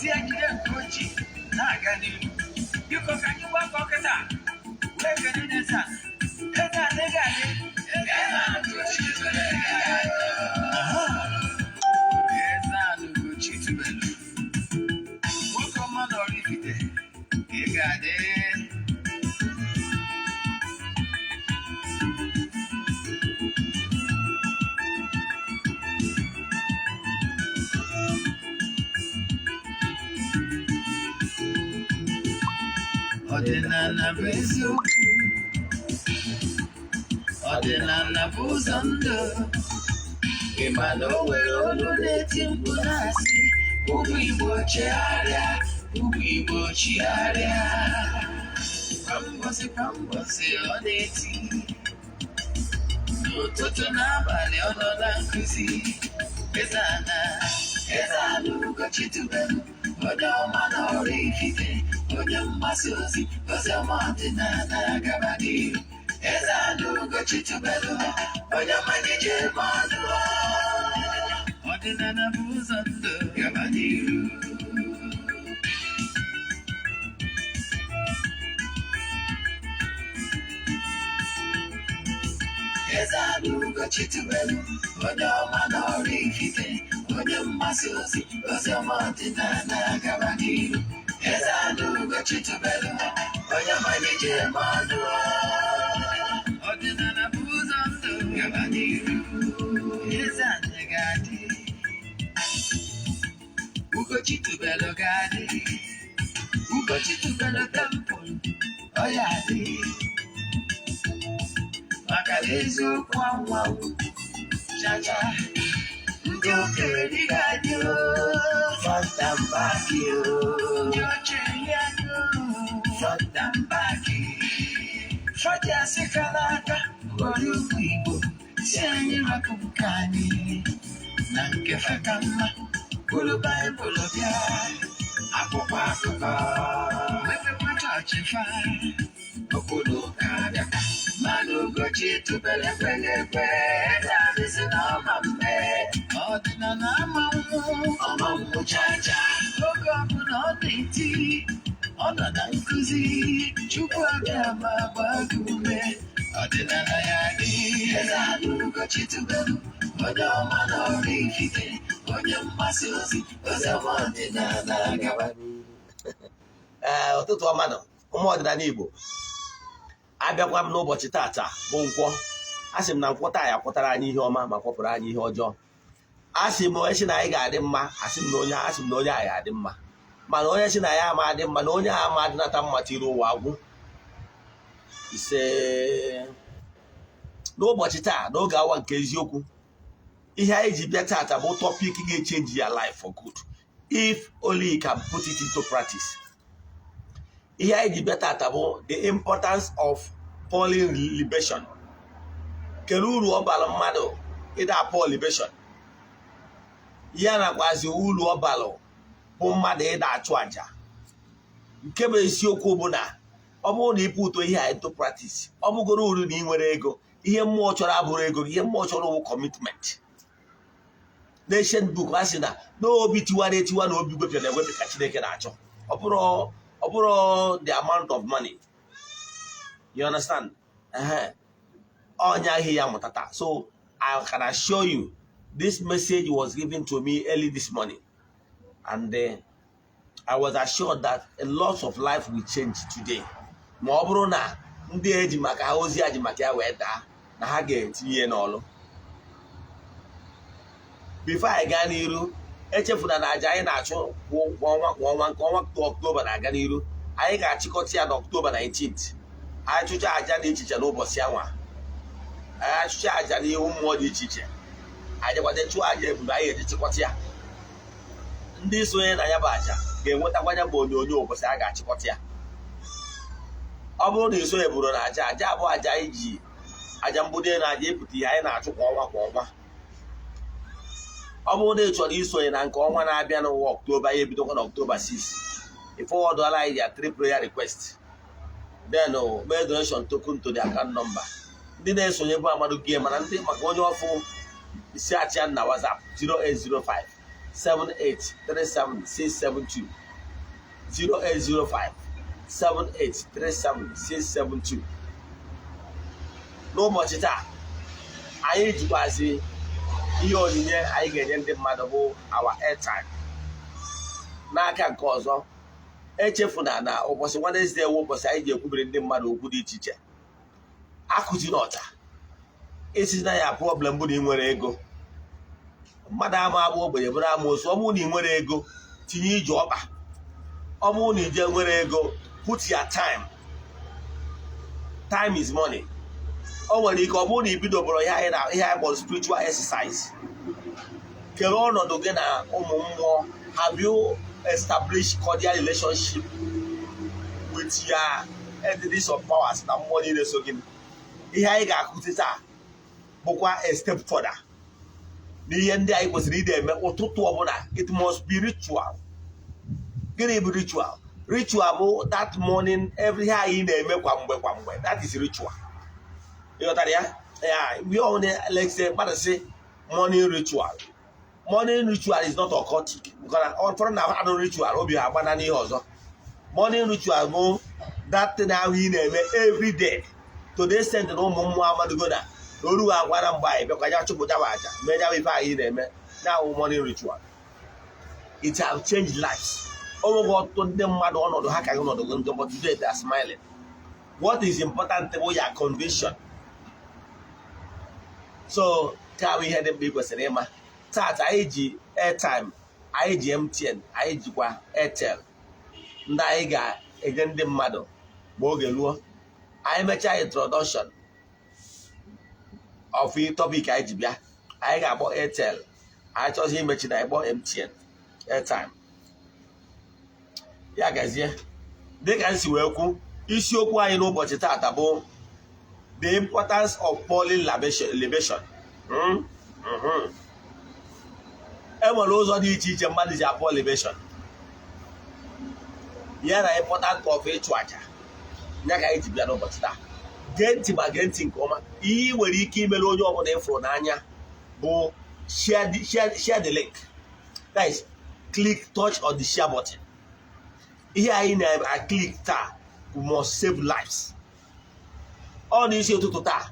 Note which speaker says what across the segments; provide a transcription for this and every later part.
Speaker 1: EZE-ANA Ugochi na-agani. Biko ka anyị gbakọ kịta wee kene EZE-ANA. EZE-ANA ga-adị. EZE-ANA Ugochi tubelu. EZE-ANA Ugochi tubelu. Nwoke ọma na oraifite ị ga-adị. Ọdịnala bụ eziokwu, ọdịnala bụ ụzọ ndụ. Ị ma na o nwere olu na-eti mkpu na-asị ụmụ Igbo chegharịa, ụmụ Igbo chigharịa. Kwa mbọsị ọ na-eti, n'ụtụtụ n'abalị ọ nọ na nkụzi. EZE-ANA, EZE-ANA Ugochi tubelu, onye ọma na oraifite, onye mgbasa ozi, ozi ọma ọdịnala gaba n'ihu. EZE-ANA Ugochi tubelu, onye ọma na-eje mmadụ. Ọdịnala bụ ụzọ ndụ gaba n'ihu. EZE-ANA Ugochi tubelu, onye ọma na oraifite, onye mgbasa ozi, ozi ọma ọdịnala gaba n'ihu. EZE-ANA Ugochi tubelu, onye ọma na-eje mmadụ. Ọdịnala bụ ụzọ ndụ gaba n'ihu. EZE-ANA ga-adị, Ugochi tubelu ga-adị. Ugochi tubelu temple, ọ ya adị. Maka na eziokwu anwanwụ chacha, ndị okenye dị ga-adị front and back. Ndị ochie ya front and back. Fọdụ asị kara aka ngọrọ ugwu Igbo si anyị rapụ nke anyị na nke feka mma. Bụrụ Baịbụl bịa, akwụkwọ akụkọ mepekwa chọọchị fa, obodo ụka bịa. Mana Ugochi tubelu ekweghị ekwe, na-adịzi n'ọma mme. Ọdịnala ama mmụ chacha, oge ọbụla ọ na-eti, ọ nọ na nkụzi. Chukwu abịa ma gbaa gị ume, ọdịnala ya dị. EZE-ANA Ugochi tubelu, onye ọma na oraifite, onye mgbasa ozi, ozi ọma ọdịnala gaba. Ụtụtụ ọma nọ ụmụ ọdịnala Igbo. Abịakwa m n'ụbọchị tata bụ Nkwọ. Asị m na Nkwọ taa ya kwụtara anyị ihe ọma ma kwọpụrụ anyị ihe ọjọọ. Asị m onye si na anyị ga-adị mma, asị m na onye anyị adị mma, mana onye si na ya ama adị mma na onye a ama adịnata mma tiri ụwa agwụ. Ise n'ụbọchị taa, n'oge awa nke eziokwu, ihe anyị ji bịa tata bụ topic ga-echange your life for good if only you can put it into practice. Ihe anyị ji bịa tata bụ the importance of pouring libation. Kedu uru ọ bara mmadụ ịda pour libation? Ya nakwazi uru ọ bara bụ mmadụ ịda achụ aja. Nke bụ isiokwu bụ na ọ bụrụ na ịpụ ụtọ ihe a into practice, ọ bụgoro uru na ị nwere ego. Ihe mmụọ chọrọ abụrụ ego, ihe mmụọ chọrọ bụ commitment. N'ancient book ha sị na n'obi tiwara etiwa na obi gwepịara egwepị ka Chineke na-achọ. Ọ bụrụ the amount of money. You understand? Ọnya ihe ya mụtata. So I can assure you this message was given to me early this morning, and I was assured that a lot of life will change today. Ma ọ bụrụ na ndị eji maka ozi a ji maka ya wee daa na ha ga-etinye n'ọlụ. Before I gaa n'iru, echefuna na aja anyị na-achụ kwa ọnwa nke ọnwa Ọktoba na-aga n'iru. Anyị ga-achịkọta ya n'Ọktoba 19th. Anyị chụcha aja dị iche iche n'ụbọchị anwa. Anyị achụcha aja n'ihu mmụọ dị iche iche. Anyị kwade chụọ aja ebube anyị eji chịkọta ya. Ndị sonye na ya bụ aja ga-enwetakwa ya bụ onyonyo ụbọchị a ga-achịkọta ya. Ọ bụrụ na isonye bụrụ na aja abụọ aja anyị ji aja mbudo na aja epụta ihe anyị na-achụ kwa ọnwa. Ọ bụrụ na ị chọrọ isonye na nke ọnwa na-abịa n'ụwa Ọktoba, ya ebidokwa na Ọktoba 6. If forward anyị ya 3 prayer requests, then make donation token to the account number. Ndị na-esonye bụ amadụ gị, mana ndị maka onye ọfụ isi achịa na WhatsApp 0805
Speaker 2: 08057376672. 08057376672. N'ụbọchị taa anyị jikwazi ihe onyinye anyị ga-enye ndị mmadụ bụ our airtime. N'aka nke ọzọ, echefuna na ụbọchị Wednesday wụ ụbọchị anyị ji ekwubiri ndị mmadụ okwu dị iche iche. Akụzi n'ọta esi na ya problem bụ na ị nwere ego. Mmadụ ama abụ ogbenye bụrụ amoosu. Ọ bụrụ na ị nwere ego, tinye ije ọkpa. Ọ bụrụ na ije nwere ego, put your time. Time is money. O nwere ike ọ bụrụ na ibido bụrụ ihe anyị kpọrọ spiritual exercise. Kere ọnọdụ gị na ụmụ mmụọ. Have you established cordial relationship with your entities of powers na mmụọ niile so gị? Ihe anyị ga-akụzi taa bụkwa a step further n'ihe ndị anyị kwesịrị ide eme ụtụtụ ọbụla. It must be ritual. Gịnị bụ ritual? Ritual bụ that morning every ihe anyị na-eme kwa mgbe. That is ritual. ịghọtara ya? We only like say mmadụ sị morning ritual. Morning ritual is not occultic. Because ụfọdụ na-adụ ritual obi ha agbana n'ihe ọzọ. Morning ritual bụ that thing ahụ ị na-eme every day. Today send na ụmụ mmụọ amadugo na oru agwara mgbe anyị bịakwa ya chụpụtawa aja mejawa ife anyị na-eme na morning ritual. It have changed lives. Ọnwụghị ọtụtụ ndị mmadụ ọnọdụ ha ka gị ọnọdụ gị njọ, but today they are smiling. What is important bụ your conviction. So ka bụ ihe dị mkpa ị kwesịrị ịma. Tata anyị ji airtime, anyị ji MTN, anyị jikwa Airtel. Ndị anyị ga-enye ndị mmadụ ma oge ruo. Anyị mechaa introduction of topic anyị ji bịa, anyị ga-akpọ Airtel. Anyị chọzi imechi na ịkpọ MTN airtime. Ya gazie. Dịka m si wee kwu, isiokwu anyị n'ụbọchị tata bụ the importance of pouring libation. Enwere ụzọ dị iche iche mmadụ ji apọ libation. Ya na important of ịchụ aja. Ya ka anyị ji bịa n'ụbọchị taa. Gee ntị ma gee ntị nke ọma. Ihe ị nwere ike imere onye ọbụla ịfụrụ n'anya bụ share the link. That is, click, touch on the share button. Ihe anyị na-click taa, we must save lives. Ọ n'isi ụtụtụ taa,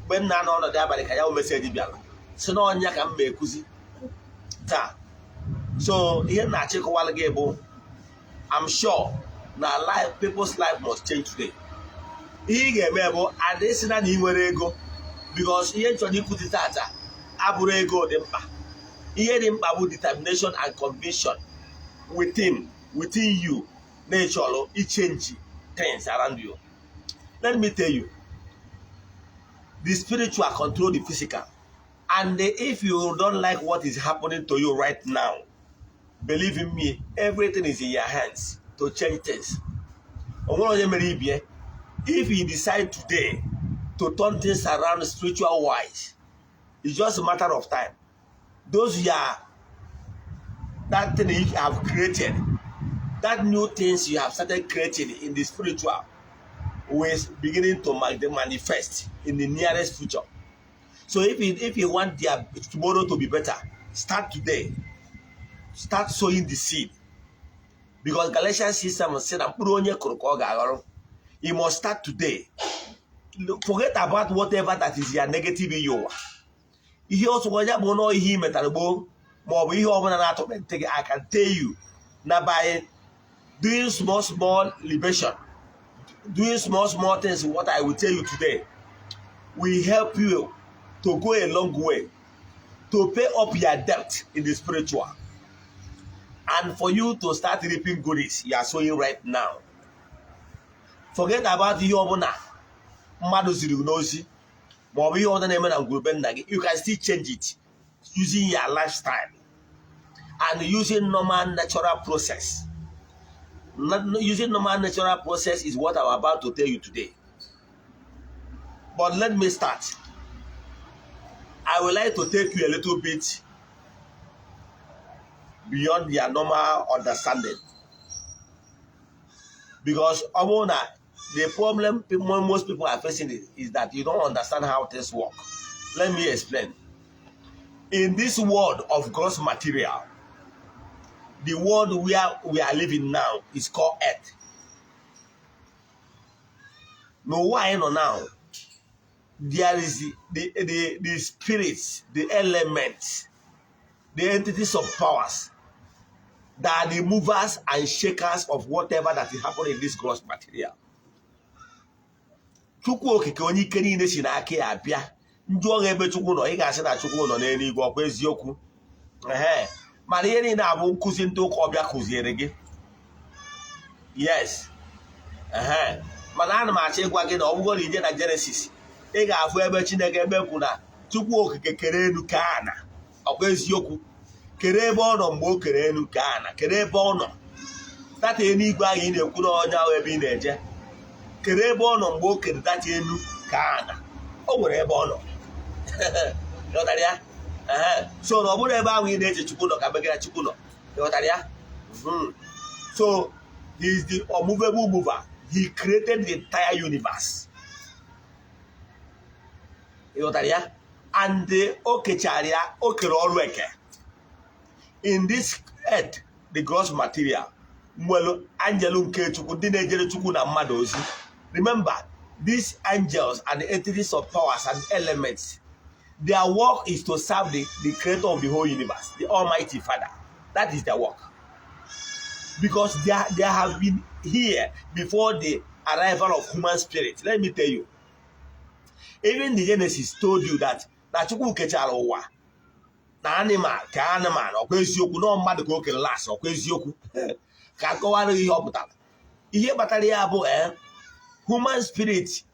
Speaker 2: mgbe m na-anọ ọnọdụ abalị ka ya meseji bịara si na ọnya ka m na-ekuzi taa. So ihe m na-achịkọwala gị bụ, I'm sure na people's life must change today. Ihe ị ga-eme bụ adịsị na ị nwere ego, because ihe nchọrọ ikuzi tata abụrụ ego dị mkpa. Ihe dị mkpa bụ determination and conviction within you na-echọrọ change things around you. Let me tell you, the spiritual control the physical, and if you don't like what is happening to you right now, believe in me, everything is in your hands to change things. If you decide today to turn things around spiritual wise, it's just a matter of time. That thing you have created, that new things you have started creating in the spiritual will beginning to manifest in the nearest future. So if you want tomorrow to be better, start today. Start sowing the seed. Because Galatians 6:7 said, you must start today. Forget about whatever that is your negative in you. He also I can tell you now, by doing small libation, doing small things, what I will tell you today will help you to go a long way to pay up your debt in the spiritual, and for you to start reaping goodies you are sowing right now. Forget about ihe ọbụla mmadụ ziri n'ozi ma ọ bụ ihe ọbụla na-eme na ngwurube nna gị. You can still change it using your lifestyle and using normal natural process. Using normal natural process is what I'm about to tell you today. But let me start. I would like to take you a little bit beyond your normal understanding. Because the problem most people are facing is that you don't understand how things work. Let me explain. In this world of gross material, the world where we are living now is called earth. No, why not now? There is the spirits, the elements, the entities of powers that are the movers and shakers of whatever that is happening in this gross material. Chukwu okike onye ike niile si n'aka ya abịa. Ndị ọrụ ebe Chukwu nọ, ị ga-asị na Chukwu nọ n'eluigwe, ọkwa eziokwu. Mana ihe niile abụ nkụzi ndị ụka ọbịa kụziere gị. Yes. Mana ana m achọ ịgwa gị na ọ bụrụ na ije na Genesis, ị ga-afụ ebe Chineke ebe kwu na Chukwu okike kere elu ka ana, ọkwa eziokwu. Kere ebe ọ nọ mgbe o kere elu ka ana, kere ebe ọ nọ. Data eluigwe ahụ ị na-ekwu na onye ahụ ebe ị na-eje. Kere ebe ọ nọ mgbe o kere data elu ka ana, o nwere ebe ọ nọ. Ịghọtara ya? So na ọ bụrụ ebe ahụ ị na-eche Chukwu nọ ka begara Chukwu nọ. Ịghọtara ya? So he is the unmovable mover. He created the entire universe. Ịghọtara ya? And o kechara ya, o kere ọrụ eke. In this earth, the gross material, nwere angel nke Chukwu, ndị na-ejere Chukwu na mmadụ ozi. Remember, these angels and the entities of powers and elements, their work is to serve the creator of the whole universe, the Almighty Father. That is their work. Because they have been here before the arrival of human spirit. Let me tell you. Even the Genesis told you that na Chukwu kechara ụwa na animal ka animal, ọkwa eziokwu, na mmadụ ka o kere last, ọkwa eziokwu. Ka akọwara ihe ọ pụtara. Ihe kpatara ya bụ human spirit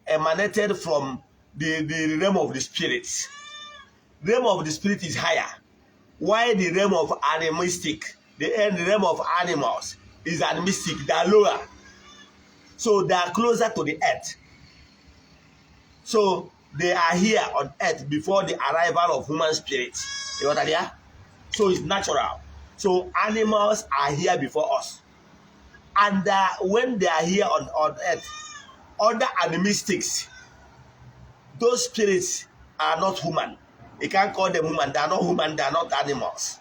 Speaker 2: emanated from the realm of the spirits. The realm of the spirit is higher, while the realm of animistic, the realm of animals is animistic, they are lower. So they are closer to the earth. So they are here on earth before the arrival of human spirits. You know what I mean? So it's natural. So animals are here before us. And when they are here on earth, other animistics, those spirits are not human. You can't call them human. They are not human. They are not animals.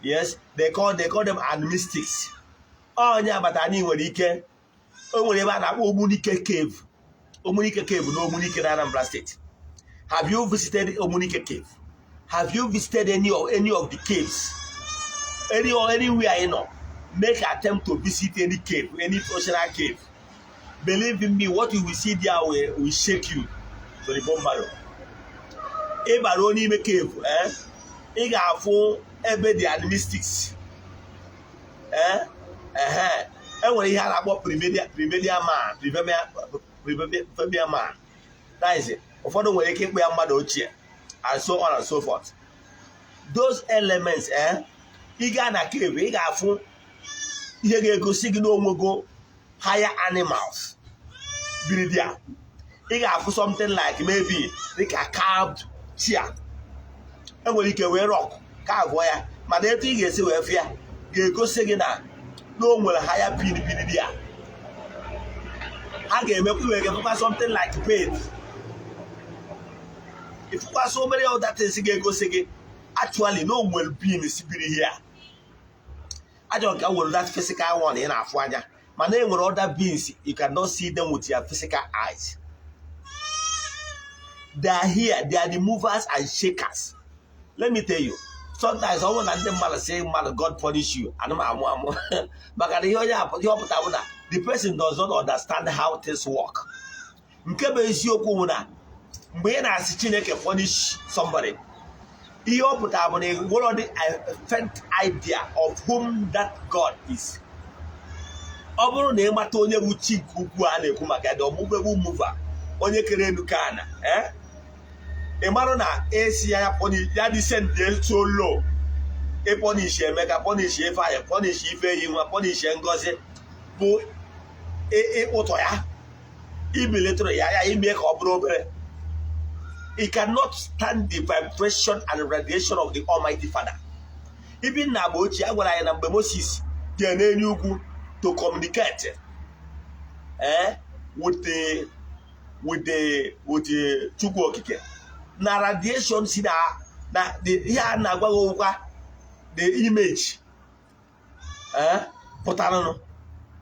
Speaker 2: Yes, they call them animistics. Oh yeah, but I need Omunike. Omunike cave. Omunike cave, no Omunike in Anambra State. Have you visited Omunike cave? Have you visited any of the caves? Anywhere you know? Make an attempt to visit any cave, any oceanic cave. Believe in me, what you will see there will shake you to the bone marrow. Ebaroni me cave, Ega for ebe the animistics. And when he had about Prevedian man. That is it. For the way they keep Madochi, and so on and so forth. Those elements, Iga na cave, Iga for you go see no higher animals. Biridia. You got something like maybe like a carved chair. And when you can wear rock, carve wire, but the thing is you have here, you go singing that no more higher biridia. I can make you something like paint. If you got so many other things you go singing, actually no well being is here. I don't care what that physical one in Afwanya. My name with other beings, you cannot see them with your physical eyes. They are here, they are the movers and shakers. Let me tell you, sometimes I want to say, man, God punish you. But the person does not understand how things work. When I see Chineke punish somebody, he opened up on a faint idea of whom that God is. Oburu na ịmata onye bụ chi ukwu a na-ekwu maka ya, the unmovable mover, onye kere elu ka ana, ịmarụ na esi ya punish ya descend so low, punish Emeka, punish Ifeanyi, punish Ifeyinwa, punish Ngozi, bụ ụtọ ya, ibilitụrụ ya ime ka ọ bụrụ obere. He cannot stand the vibration and radiation of the Almighty Father. Even na Ogbuefi agwara ya na mgbe Moses dị n'enye ugwu to communicate with the Chukwu okike. Na radiation si na the here na agwa the image. Pụtara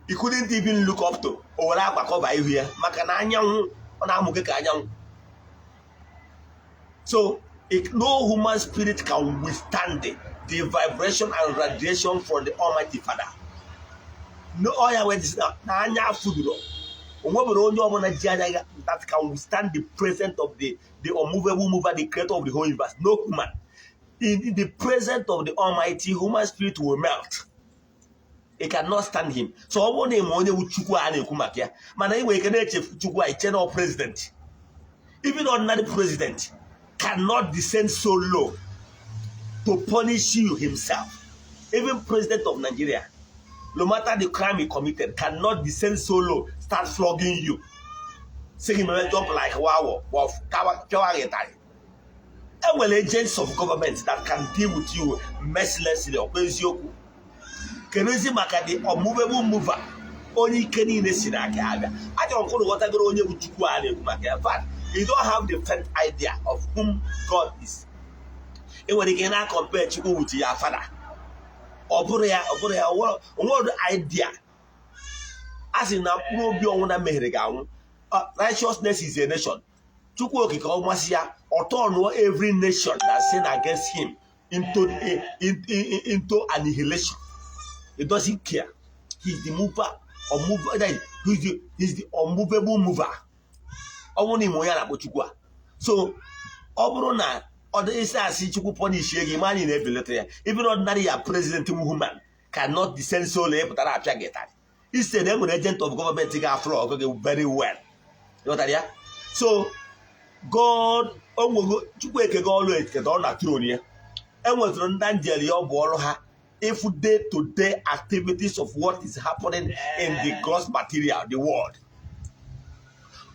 Speaker 2: he couldn't even look up to or cover here. So no human spirit can withstand the vibration and radiation from the Almighty Father. No oil is food that can withstand the presence of the unmovable mover, the creator of the whole universe. No human. In the presence of the Almighty, human spirit will melt. It cannot stand him. So all name only with Chukwu and Kumakia. Man, anyway, can Chukwu a general president. Even ordinary president cannot descend so low to punish you himself. Even president of Nigeria, no matter the crime he committed, cannot descend so low, start flogging you. Saying him jump like wow, and well, agents of government that can deal with you mercilessly or can you see the unmovable mover? Only can in the Sinaka. I don't know what I go on with you. But you don't have the faint idea of whom God is. And when you cannot compare to with your father, what idea? As in now, no beyond America, righteousness is a nation. Chukwu Okike or turn every nation that sin against him into annihilation. He doesn't care. He's the mover, he's the unmovable mover. So, Obrona, or the Isa punish even ordinary president woman cannot descend so late, but I get that. He said, I'm an agent of government take a floor very well. You know that? So, God, Chukwu always get on a throne here. And was run down if day-to-day activities of what is happening in the gross material, the world.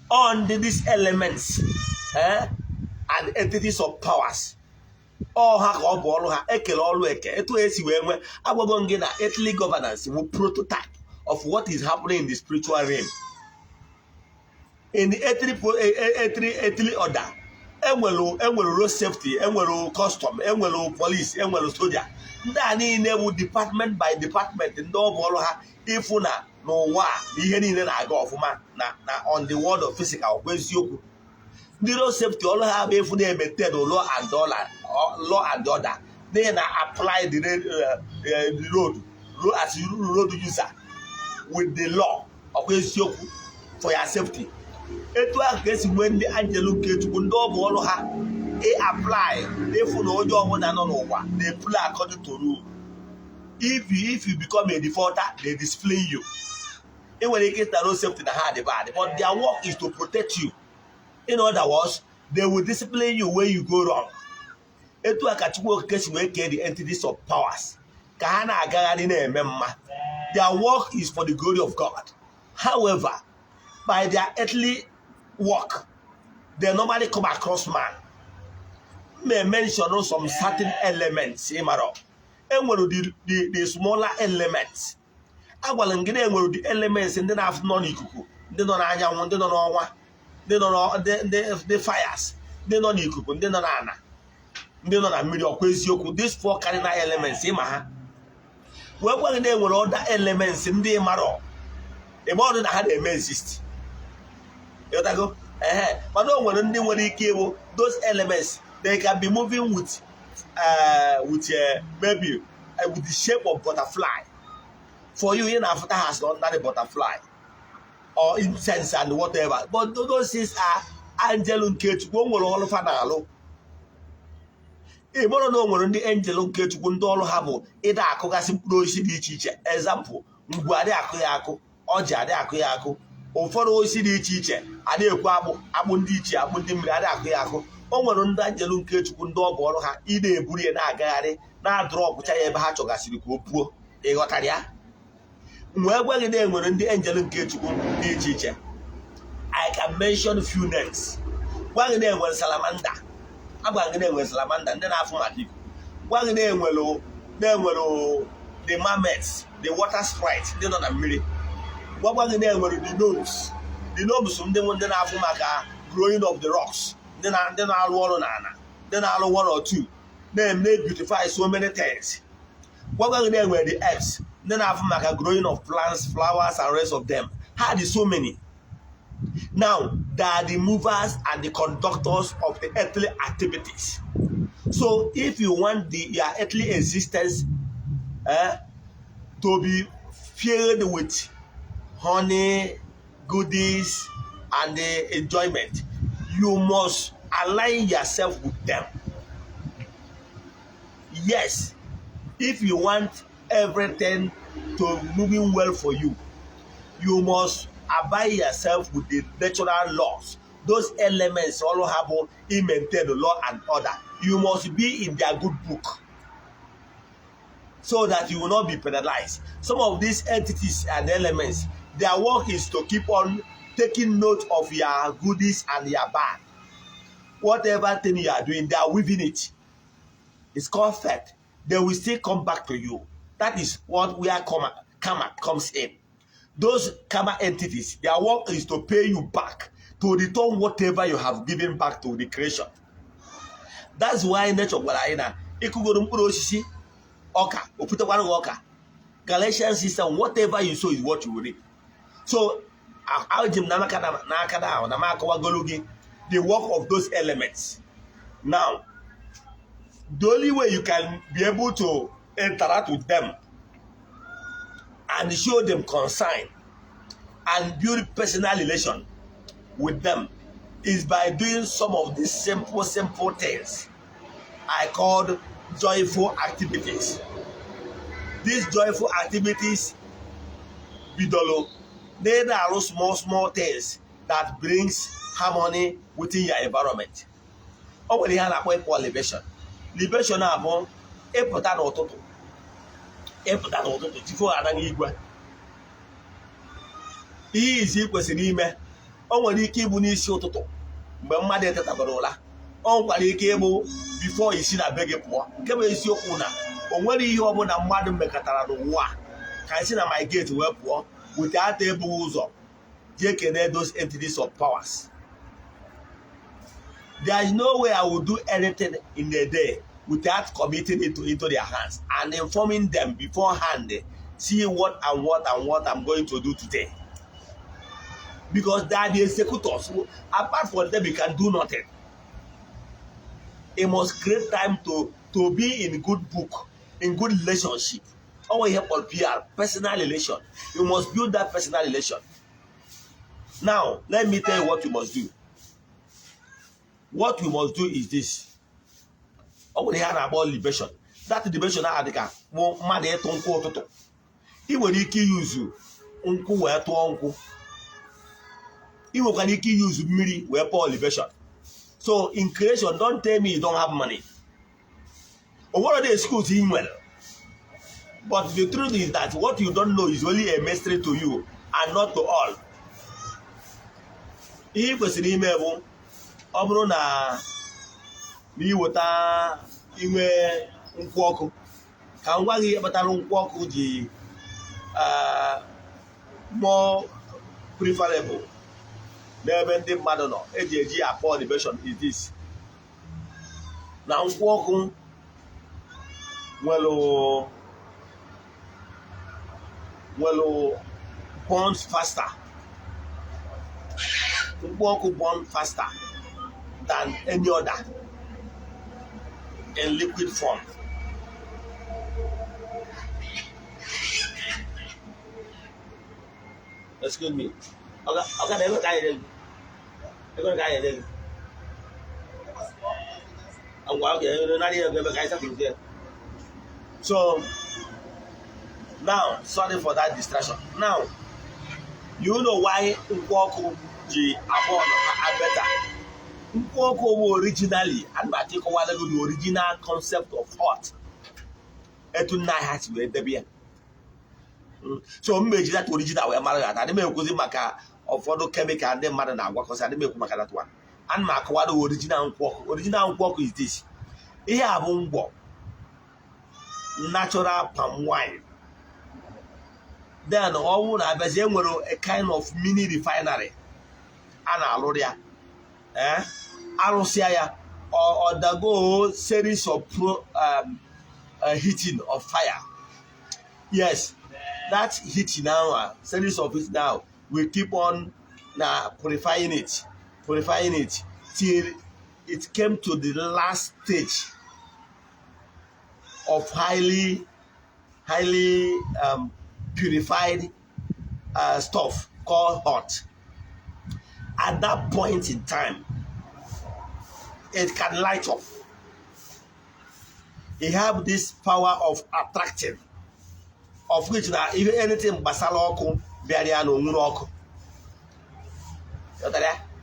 Speaker 2: On these elements and entities of powers, all earthly governance will prototype of what is happening in the spiritual realm. In the earthly order, road safety, custom, police, soldier. Department by department in the if no on the world of physical the road safety all have if they maintain law and order. Then apply the road as road user with the law of for your safety. It was when the angel they apply, if you know your one and over, they play according to rule. If you become a defaulter, they display you. And when they get the road safety, the hard, bad, but their work is to protect you. In other words, they will discipline you when you go wrong. It was a case where the entities of powers. Their work is for the glory of God. However, by their earthly work, they normally come across man. May mention some certain elements and the smaller elements. I will engage the elements and then have non-ikuku. They don't know the fires. They don't ikuku. They don't ana. They don't million questions. These four cardinal elements. When they were other elements in the marrow, the more than had a exist. You go, but no one those elements. They can be moving with maybe with the shape of butterfly. For you, in Africa has not a butterfly or incense and whatever. But those things are angel and cage. One will all fanalo. A more no the angel and cage won't all have it. I could ask him teacher. Example, Mguade Akuyako, Oja de Akuyako, or for OECD teacher. Ade Kwabo, Abundichi, Abundimrade Akuyako. Onwere angel nke Chukwu ndị ọbụ ọrụ ha ide eburu ya na-agagharị na-adrọpụ cha ya ebe ha chọgasịrị ka o puo ịghọtara ya wee gwa gị na enwere ndị angel nke Chukwu dị iche iche. I can mention few names. Gwa gị na enwere salamander, agwa gị na enwere salamander ndị na-afụ maka ikuku. Gwa gị na enwere the mermaids, the water sprite ndị nọ na mmiri. Gwa gị na enwere the gnomes ndị na-afụ maka growing of the rocks. Then I'll one on Anna. Then I'll 1 or 2. Then they beautify so many things. What we're there were the herbs. Then I have like a growing of plants, flowers, and rest of them. How are so many? Now, they are the movers and the conductors of the earthly activities. So, if you want your earthly existence to be filled with honey, goodies, and enjoyment, you must align yourself with them. Yes, if you want everything to moving well for you, you must abide yourself with the natural laws. Those elements all have in maintain the law and order. You must be in their good book so that you will not be penalized. Some of these entities and elements, their work is to keep on taking note of your goodies and your bad. Whatever thing you are doing, they are weaving it. It's called fact. They will still come back to you. That is what where karma comes in. Those karma entities, their work is to pay you back, to return whatever you have given back to the creation. That's why nature gwara anyị na ịkụgoro mkpụrụ osisi ọka oputekwara ọka. Galatians system, whatever you sow is what you will reap. So the work of those elements. Now, the only way you can be able to interact with them and show them concern and build personal relation with them is by doing some of these simple things I called joyful activities. These joyful activities, bidolo, they are small things that brings harmony within your environment. Oh, we have a libation. Libation are more a potato before an igwe. He is equal to ime. Oh, when he came in shoto, but mother tatabarola. Oh, what he came before he see a beg poor. Come is your una. Or when you open a madam Mecatara, can see my gate where poor without tables of taking those entities of powers. There is no way I will do anything in the day without committing it into their hands and informing them beforehand, see what I'm going to do today. Because they are the executors. Apart from them, we can do nothing. It must create time to be in good book, in good relationship. Our help on PR, personal relation. You must build that personal relation. Now, let me tell you what you must do. What you must do is this. Oh, they have about libation. That libation I had more money to uncle. He will use you. Uncle where to uncle. He will use miri where Paul libation. So in creation, don't tell me you don't have money. Or what are the schools in well? But the truth is that what you don't know is only a mystery to you and not to all. If it's an email, ọ bụrụ na n'iweta inwe nkwụ ọkụ ka m gwa gị kpatara nkwụ ọkụ ji more preferable n'ebe ndị mmadụ nọ eji akpọ libation is this. Na nkwụ ọkụ nwere burns faster. Nkwụ ọkụ burn faster than any other in liquid form. Excuse me. Okay, never guy. Never guy. I'm walking. Not even never guys something there. So now, sorry for that distraction. Now, you know why Nkwoku ji abon are better. Nkwoku originally, and particularly the original concept of hot. Etu na hat we debia. So mmeji that original we mara that. Ade me kuzi maka ofodo chemical and mara na agwa kosi ade me ku maka that one. And maka wa the original Nkwoku. Original Nkwoku is this. Ihe abu ngbo. Natural palm wine. Then all na beze nwere a kind of mini refinery. Ana aloria. Alusia ya or undergo series of heating of fire Yes, that heat now, series of it now, we keep on now purifying it till it came to the last stage of highly purified stuff called hot. At that point in time, it can light up. It have this power of attracting, of which now even anything basala oku biaria no nwuru oku.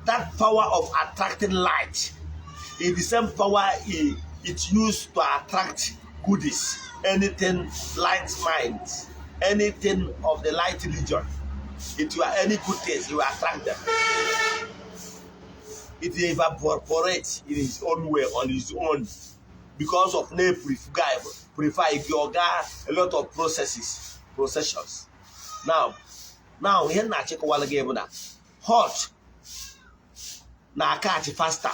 Speaker 2: That power of attracting light is the same power it used to attract goodies, anything light mind, anything of the light religion. If you are any good things, you attract them. It evaporates in his own way, on his own, because of ne prefer a lot of processions. Now here na check one again na hot na catch faster,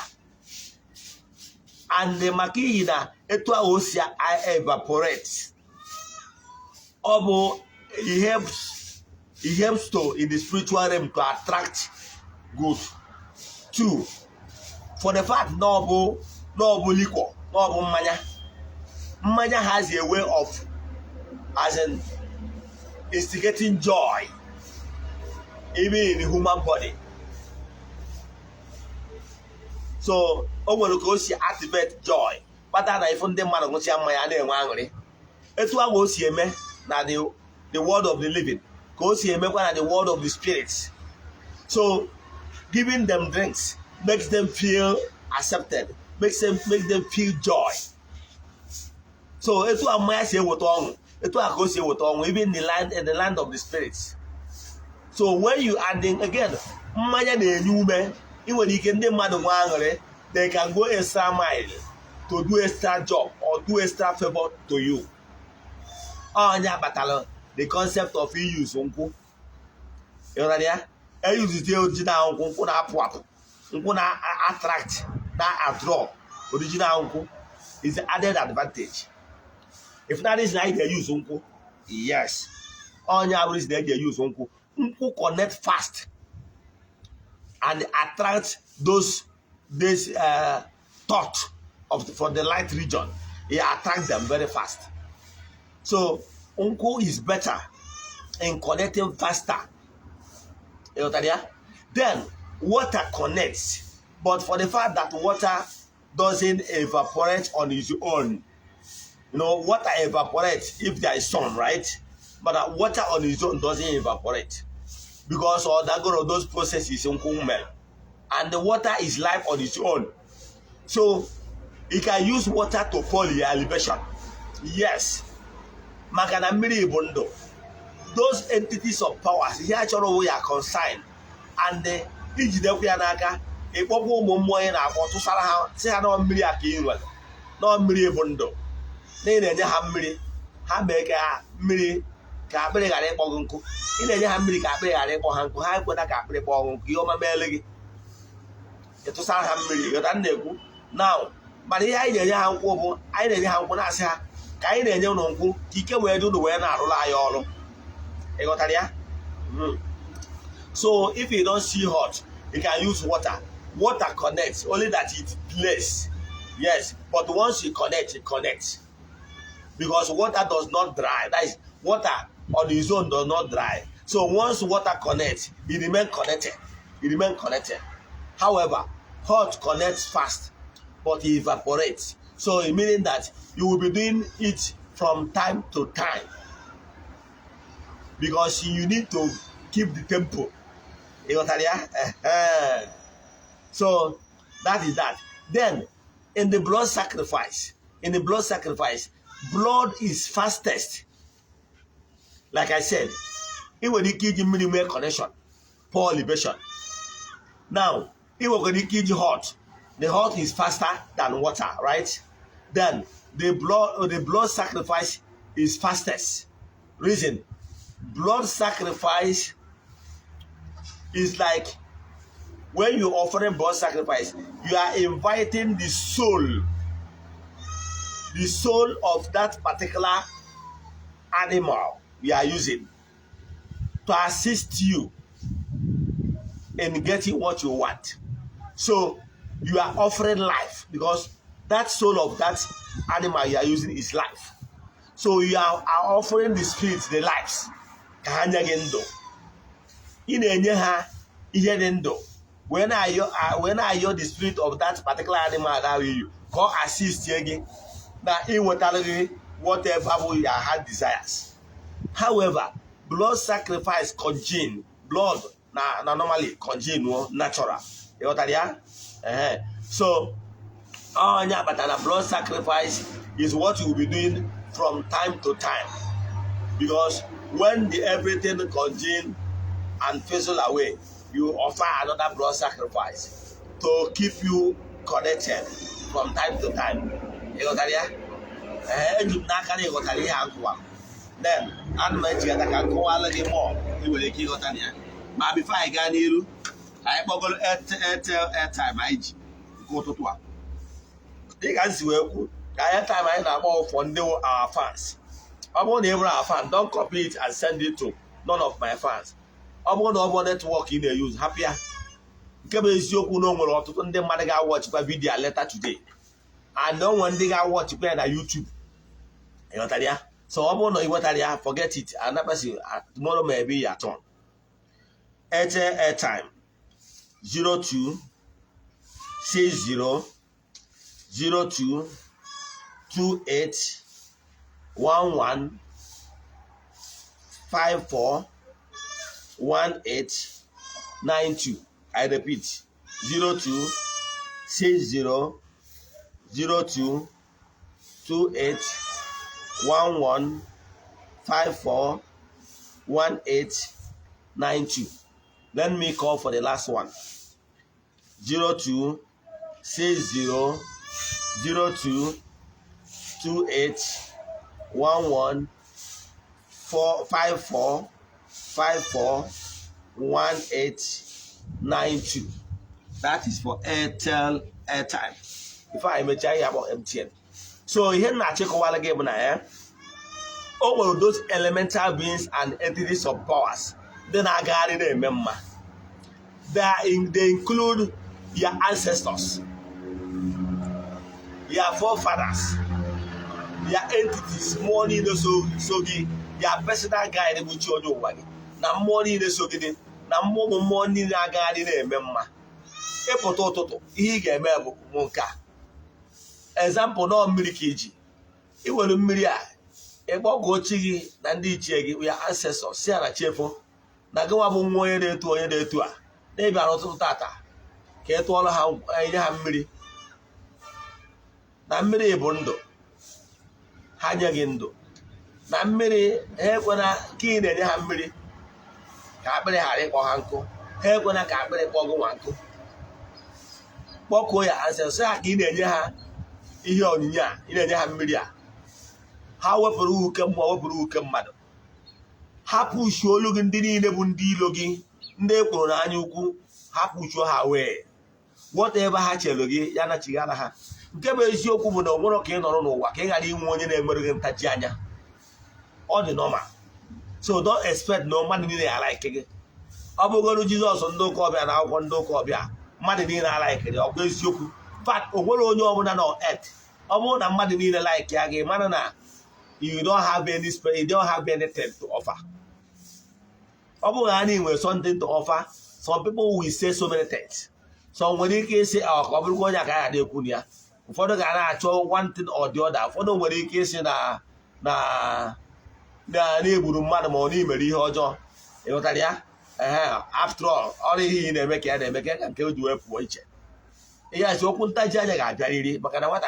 Speaker 2: and the maki na etu a osia evaporate. Obo it helps to in the spiritual realm to attract good. 2, for the fact no liquor, no mmanya. Mmanya has a way of as in instigating joy even in the human body. So when you go see activate joy, but then I found them man go see mmanya na enwe angry. Etu a go see eme na the word of the living. Go see eme na the word of the spirits. So giving them drinks makes them feel accepted, makes them feel joy. So etu amaya say what on, etu go say what on, even in the land of the spirits. So when you adding again, mmanya na enyume, even you can dem madu nwangere, they can go extra mile to do extra job or do extra favor to you. Anya batalo the concept of use unku. You know that? I use the original unku na apu unku na attract na draw. Original unku is the added advantage. If that is like they use unku, yes. Anya is they use unku. Unku connect fast and attract this thought for the light region. It attracts them very fast. So unku is better in connecting faster. Then water connects, but for the fact that water doesn't evaporate on its own. You know, water evaporates if there is sun, right? But water on its own doesn't evaporate because of those processes and the water is life on its own. So you can use water to pull your elevation. Yes. Those entities of powers here actually we are concerned, and the Ijidepianaka, a popo momoy na for to Sarah, say no miriaki, no miribundo. Then they have miri, Hameka, miri, Capri, and Ponku. In the Hamri Capri, and Ponku, I put a Capri Ponku, Yoma Belly. It was our Hamri, you're done now. But the idea of Wobo, I didn't have one as her. Kaine and Yonku, Kika, where do the way now rely on. So if you don't see hot, you can use water. Water connects, only that it plays. Yes, but once you connect, it connects. Because water does not dry. That is, water on its own does not dry. So once water connects, it remains connected. It remains connected. However, hot connects fast, but it evaporates. So it meaning that you will be doing it from time to time. Because you need to keep the tempo. So that is that. Then in the blood sacrifice, blood is fastest. Like I said, it will give you minimal connection, poor libation. Now, it will give you hot. The hot is faster than water, right? Then the blood sacrifice is fastest. Reason. Blood sacrifice is like when you offering blood sacrifice, you are inviting the soul of that particular animal you are using to assist you in getting what you want. So you are offering life because that soul of that animal you are using is life. So you are offering the spirits the lives. When I the spirit of that particular animal that you call assist you again, that in whatever your heart desires. However, blood sacrifice congeal blood na normally congeal natural. You know that? So but blood sacrifice is what you will be doing from time to time, because when everything congeal and fizzle away, you offer another blood sacrifice to keep you connected from time to time. You know that? Then I'm going to get a quality more. You will keep on here. But before I get you, I bubble airtime. I go to one. You can see where airtime I know for our fans. I want every our fan. Don't copy it and send it to none of my fans. I want our network in the use happier. Because you know what to do. They got watch my video later today. I know when they got watch it on YouTube. You know that? So I want to forget it. Another person tomorrow may be your turn. Airtime 02 60 02 28 11 54 18 92. I repeat 02 60 02 28 11 54 18 92. Let me call for the last one. 02 60 02 28 11 54 54 18 92. That is for Airtel airtime. Before I mention about MTN. So here na check while again na all of those elemental beings and entities of powers. Then I got it remember. They include your ancestors, your forefathers, your entities, money no sogi, your personal guide which you do wagi. Na money no sogi, na money na guide remember. E pototo, he get me monka. Example no miliki. It will miria. Ebo gochi na ndị ichie gị ya ancestors si na chefo na gawa bụ nwa onye na-etu a na-ebi arụtụ tata ka e tụọrọ ha enye ha mmiri na mmiri bụ ndụ ha nye gị ndụ na mmiri ha ekwena ka ị na-enye ha mmiri ka akpịrị ghara ịkpọ ha nkụ ha ekwena ka akpịrị kpọọ gị nwa nkụ kpọkuo ya ancestors ha ka ị na-enye ha ihe onyinye a ị na-enye ha mmiri a ha wepụrụ uke mmụọ wepụrụ uke mmadụ hapụ uchu olu gị ndị niile bụ ndị ilo gị ndị ekwuru n'anya ukwu hapụ uchu ha wee whatever ha chere gị ya nachighara ha nke bụ eziokwu bụ na onwere ka ị nọrọ n'ụwa ka ị ghara inwe onye na-emere gị ntachi anya ọ dị normal. So don't expect na mmadụ niile ya like gị. Ọ bụgoro Jizọs ndị ụka ọbịa na akwụkwọ ndị ụka ọbịa mmadụ niile like gị ọ bụ eziokwu. Fact onwere onye ọbụla na earth ọ bụrụ na mmadụ niile like ya gị mana na you don't have any spirit, you don't have anything to offer. Anyway, something to offer. Some people will say so many things. So when you say, "Oh, I'm going to go to Kunia," for the actual one thing or the other. For the when you say na neighbor madam or neighbor hojo, you know that after all he make it and kill you a point. Yes, you couldn't touch a very, but I want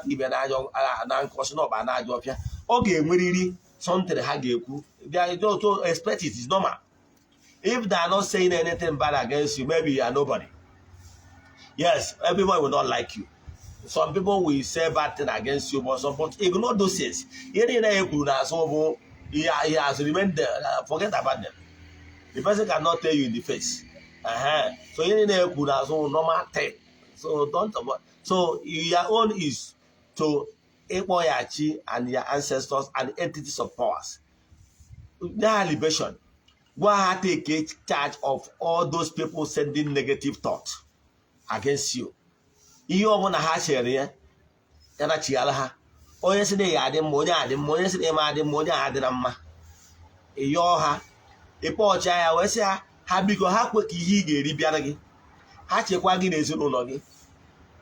Speaker 2: even a question of an idea. Okay, really something hageku. They don't expect it is normal. If they are not saying anything bad against you, maybe you are nobody. Yes, everyone will not like you. Some people will say bad things against you, but ignore those things. He has remained there. Forget about them. The person cannot tell you in the face. So normal thing. So don't. So your own is to Ekpoyachi and your ancestors and entities of powers. Their libation. Go ahead take charge of all those people sending negative thoughts against you. Ihe ọbụla ha chere ya na chiala ha. Onye si na ya adị mma, onye adị mma, onye si na ya adị mma, onye adị na mma. Ịyọọ ha, ịkpọcha ya wee sị ha biko ha kwe ka ihe ị ga-eri bịara gị. Ha chekwa gị n'ezinụlọ gị.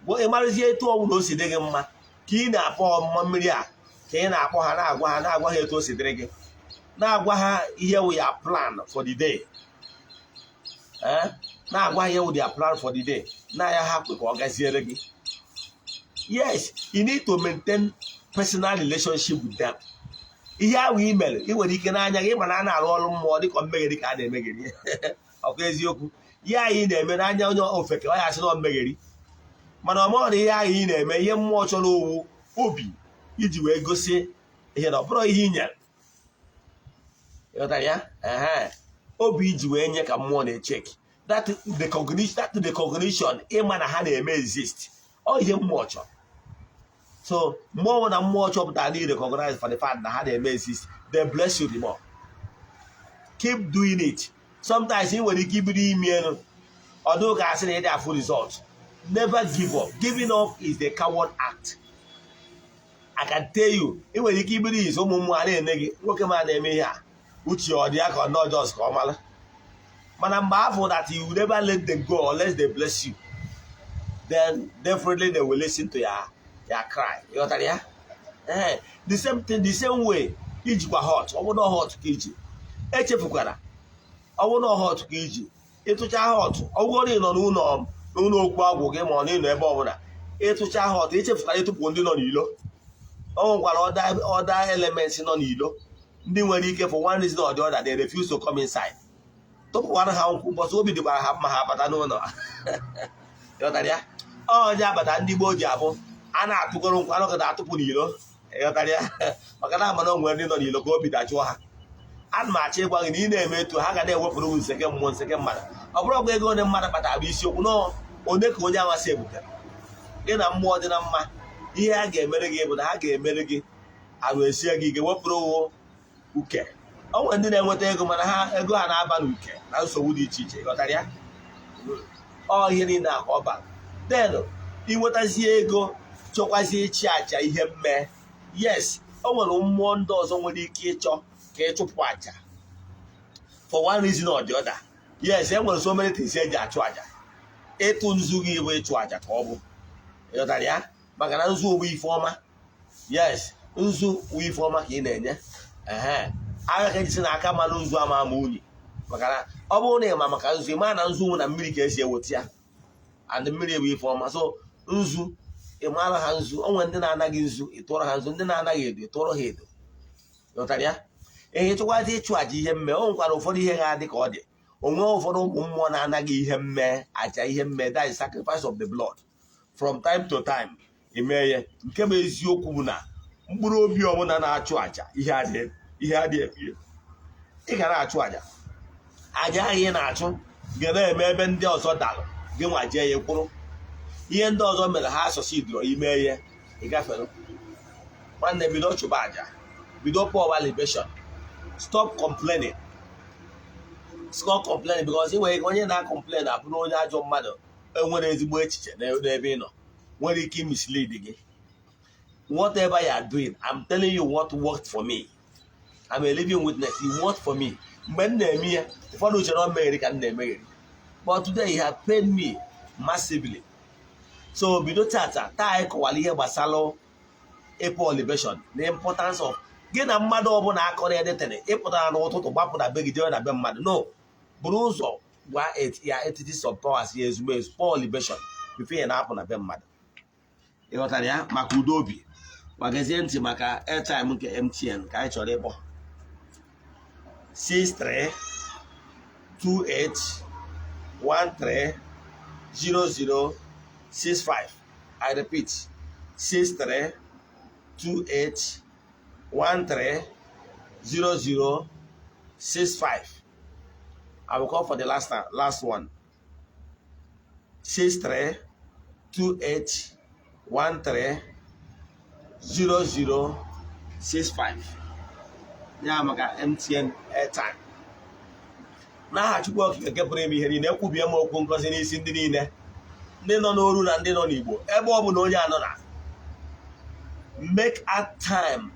Speaker 2: Ị marụzie etu ọbụla o si dị gị mma ka ị na-akpọ ọmụma mmiri a ka ị na-akpọ ha na-agwa ha etu o si dịrị gị. Na-agwa ha ihe wụ ya plan for the day. Na-agwa ha ihe wụ ya plan for the day. Na ya ha kwe ka ọ gaziere gị. Yes, you need to maintain personal relationship with them. Ihe ahụ i mere ị nwere ike n'anya gị mana a na-arụ ọrụ mmụọ dịka mmegheri ka a na-emegheri. Ọkwa eziokwu. Ihe anyị na-eme n'anya onye ofeke ọ ya asị na mmegheri. Mana ọ maghị na ihe ahụ ị na-eme ihe mmụọ chọrọ owu obi iji wee gosi ihe na ọ bụrụ ihe i nyere. Ịghọtara ya? Obi iji wee nye ka mmụọ na-echeki. That the cognition ịma na ha na-eme exist. Ọ ihe mmụọ chọrọ. So mmụọ na mmụọ chọpụtara na recognize for the fact that ha na-eme exist. They bless you the more. Keep doing it. Sometimes ị nwere ike ibido ime elu. Although ka asị na ị dị afụ result. Never give up. Giving up is the coward act. I can tell you, ị nwere ike ibido izu ụmụ mmụọ na-eme gị nwoke ma na-eme ihe a uche ọ dị ya ka ọ nọ just ka ọ mara. Mana mgbe afọ that you never let them go unless they bless you, then definitely they will listen to your cry. You got ya? The same thing, the same way. Ijikwa hot, ọ bụ na hot ka iji. Echefukwara. Ọ bụ na hot ka iji. Ịtụcha hot, ọ bụrụ na ị nọ n'ụlọ okwu agwụ gị ma ọ na-ịnọ ebe ọbụla. Ịtụcha hot, echefukwara ịtụpụ ndị nọ n'ilo. Ọ nwekwara other elements nọ n'ilo. Ndị nwere ike for one reason or the other they refuse to come inside. Tụpụkwara ha nkwụ mbọsị obi dịkwara ha mma ha abata n'ụlọ. Ịghọtara ya? Ọ ji abata ndị gboo ji abụ a na-atụgoro nkwa anọgide atụpụ n'ilo. Ịghọtara ya? Maka na ama na onwere ndị nọ n'ilo ka obi dajụọ ha. Ana m achọ ịgwa gị na ị na-eme etu ha ga na-ewepụrụ nseke mmụọ nseke mmadụ. Ọ bụrụ ọgụ ego onye mmadụ kpatara bụ isiokwu nọ onye ka onye amasị ebutere. Gị na mmụọ dị na mma ihe ha ga-emere gị bụ na ha ga-emere gị arụ esie gị ike wepụrụ uke. O nwere ndị na-enweta ego mana ego ha na-aba n'uke na nsogbu dị iche iche. Ịghọtara ya? Ọ ihe niile a ka ọ bara. Then inwetazie ego chọkwazie ịchị aja ihe mme. Yes, o nwere mmụọ ndị ọzọ nwere ike ịchọ ka ịchụpụ aja for one reason or the other. Yes, e nwere so many things eji achụ aja. Ịtụ nzu gị bụ ịchụ aja ka ọ bụ. Ịghọtara ya? Maka na nzu bụ ife ọma. Yes, nzu bụ ife ọma ka ị na-enye. Agha ka eji si na aka mmanụ nzu ama unyi. Maka na ọ bụrụ na ịma maka nzu ịma na nzu na mmiri ka esi eweta ya. And mmiri bụ ife ọma. So nzu ịmara ha nzu. O nwere ndị na-anaghị nzu ịtụrụ ha nzu. Ndị na-anaghị edo ịtụrụ ha edo. Ịghọtara ya? Ịchụkwazi ịchụ aja ihe mme. O nwekwara ụfọdụ ihe ga-adị ka ọ dị. O nwere ụfọdụ ụmụ mmụọ na-anaghị ihe mme aja ihe mme. That is sacrifice of the blood. From time to time ime ya. Nke bụ eziokwu bụ na mkpụrụ obi ọbụla na-achụ aja ihe adịghị ebi. Ị ga na-achụ aja. Aja ahụ ị na-achụ ga na-eme ebe ndị ọzọ dalụ gị nwa jee ya kwụrụ. Ihe ndị ọzọ mere ha asọsidro ime ihe ị gafere. Nwanne bido chụba aja. Bido power libation. Stop complaining. Stop complaining because ị nwere onye na-complain abụrụ onye ajọ mmadụ enwere ezigbo echiche n'ebe ị nọ. Nwere ike mislead gị. Whatever you are doing, I'm telling you what worked for me. I'm a living witness. It worked for me. Mgbe m na-eme ya, ụfọdụ uche na ọ megheri ka m na-emegheri. But today he has paid me massively. So bido tata anyị kọwara ihe gbasara ịpụ libation, the importance of gị na mmadụ ọbụla akọrọ ya detere ịpụtara n'ụtụtụ gbapụ na be gị jee na be mmadụ. No, buru ụzọ gwa ya entities of powers ya ezigbo ezu Paul libation before ya na-apụ na be mmadụ. Ịghọtara ya? Maka udo obi magazie ntị maka airtime nke MTN ka anyị chọrọ ịkpọ 6328130065. I repeat 6328130065. I will call for the last one. 632813 0065 ya maka MTN airtime. N'aha Chukwu Okike nke pụrụ ime ihe niile, ekwubie m okwu ngozi n'isi ndị niile, ndị nọ n'oru na ndị nọ n'Igbo, ebe ọ bụ na onye anọ na make a time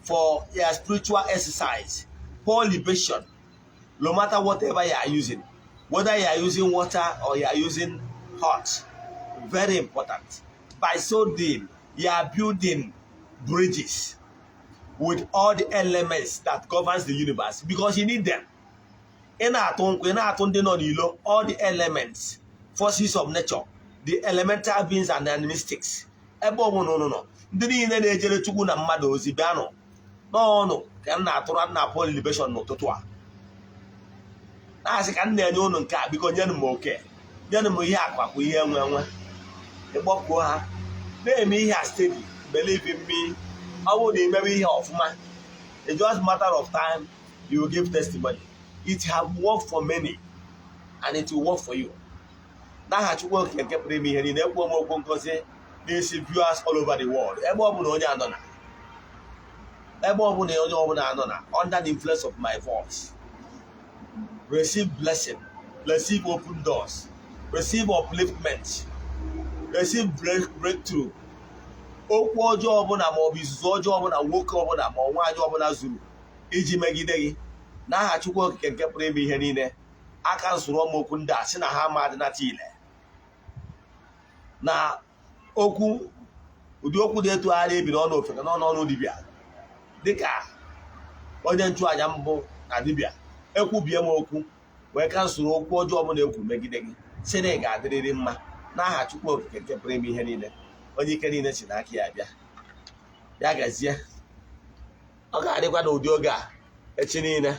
Speaker 2: for your spiritual exercise, pour libation, no matter whatever you are using, whether you are using water or you are using hot. Very important. By so doing, you are building bridges with all the elements that governs the universe, because you need them. All the elements, forces of nature, the elemental beings and the animistics. No. Ndị niile na-ejere Chukwu na mmadụ ozi bịanụ n'ọnụ ka m na-atụrụ na-apụ libation n'ụtụtụ a. Na-asị ka m na-enye ụnụ nke a, biko nyenụ m oke, nyenụ m ihe akwakwa ihe enwe ịgbọkwuo ha na-eme ihe a steady. Believe in me, ọ bụrụ na imebe ihe ọfụma, it's just matter of time you will give testimony. It have worked for many and it will work for you. N'aha Chukwu Okike nke pụrụ ime ihe niile, ekwu m okwu ngozi n'isi viewers all over the world. Ebe ọ bụla onye ọbụla anọ na under the influence of my voice, receive blessing, receive open doors, receive upliftment, receive breakthrough. Okwu ọjọọ ọbụla ma ọ bụ izuzu ọjọọ ọbụla nwoke ọbụla ma nwaanyị ọbụla zuru iji megide gị, n'aha Chukwu Okike nke pụrụ ime ihe niile, aka nsụrụ m okwu ndị a sị na ha ma adịnata ile. Na ụdị okwu na-etogharị ebi n'ọnụ ofeke n'ọnụ dibịa, dịka onye nchụaja mbụ na dibịa, ekwubie m okwu wee ka nsụrụ okwu ọjọọ ọbụla ekwu megide gị, sị na ị ga-adịrịrị mma n'aha Chukwu Okike nke pụrụ ime ihe niile. Onye ike niile si n'aka ya bịa, ya gazie. Ọ ga-adịkwa n'ụdị oge a echi niile.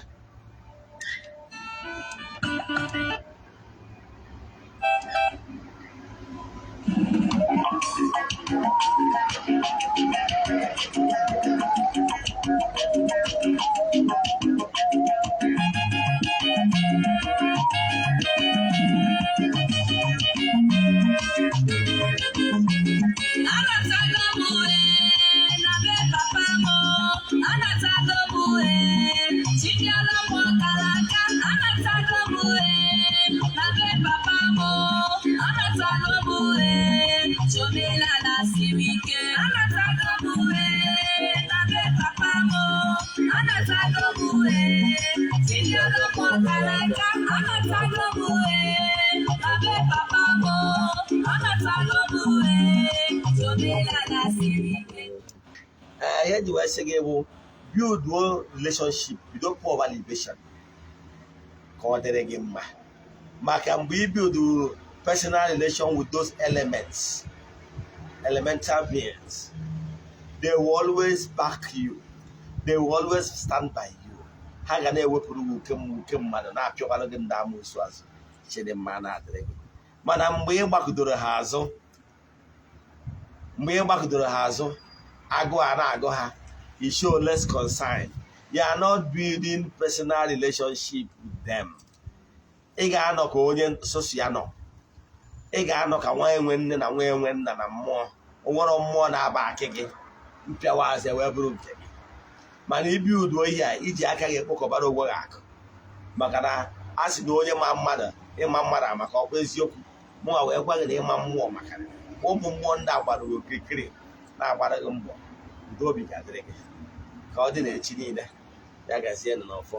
Speaker 2: Here the way say go build one relationship, you don't pour over libation. Call the again, can we build personal relation with those elements, elemental beings? They will always back you. They will always stand by you. Hagane wepuru wukem mmadụ na-apịọkwala gị ndị amụsụ azụ chere mma na-adịrị gị. Mana mgbe ị gbakọdoro ha azụ, agụ a na-agụ ha, you show less concern. You are not building personal relationship with them. Ị ga-anọ ka onye sosi ya nọ. Ị ga-anọ ka nwa enwe nne na nwa enwe nna na mmụọ. Onwere mmụọ na-aba akị gị mpịawa azụ wee bụrụ nke gị. Mana ibi udo ihe a iji aka gị kpokọbara onwe gị akụ, maka na a sị na onye ma mmadụ ịma mmadụ maka ọkwa eziokwu. Mụnwa wee gwa gị na ịma mmụọ maka ụmụ mmụọ ndị agbara okirikiri na-agbara gị mbọ. Udo obi ga-adịrị gị ka ọ dị n'echi niile. Ya gazie n'ọfọ.